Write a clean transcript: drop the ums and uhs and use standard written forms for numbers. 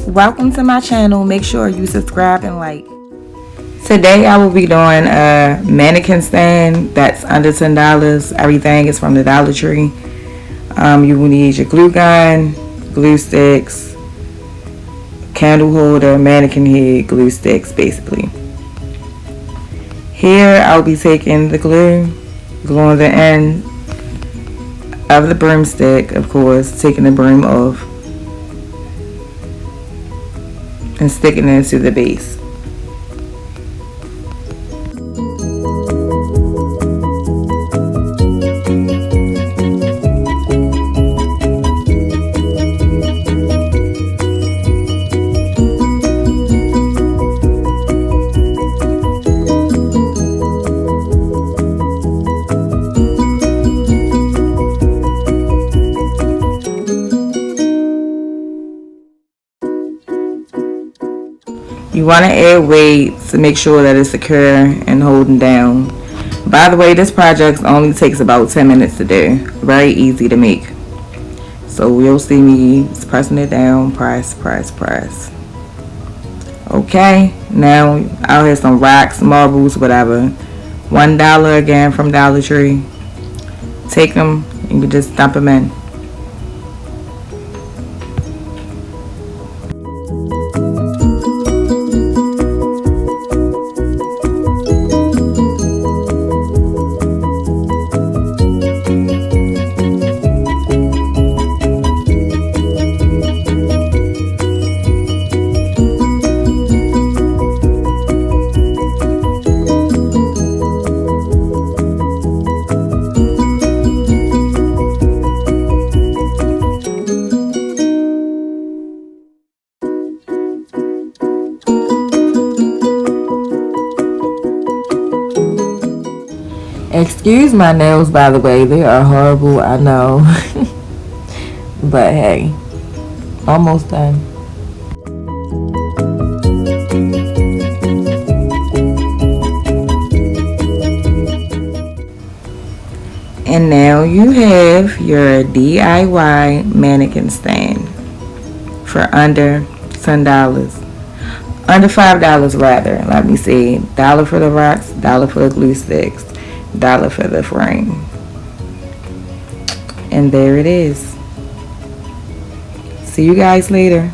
Welcome to my channel. Make sure you subscribe and like. Today I will be doing a mannequin stand that's under $10. Everything is from the Dollar Tree. You will need your glue gun, glue sticks, candle holder, mannequin head, glue sticks basically. Here I'll be taking the glue, gluing the end of the broomstick, of course, taking the broom off and sticking it to the base. You want to add weight to make sure that it's secure and holding down. By the way, this project only takes about 10 minutes to do. Very easy to make. So you'll see me pressing it down, press. Okay, now I'll have some rocks, marbles, whatever. $1 again from Dollar Tree. Take them and you just dump them in. Excuse my nails, by the way. They are horrible, I know. But hey, almost done. And now you have your DIY mannequin stand for under $10. Under $5 rather. Let me see. $1 for the rocks, $1 for the glue sticks, $1 for the frame. And there it is. See you guys later.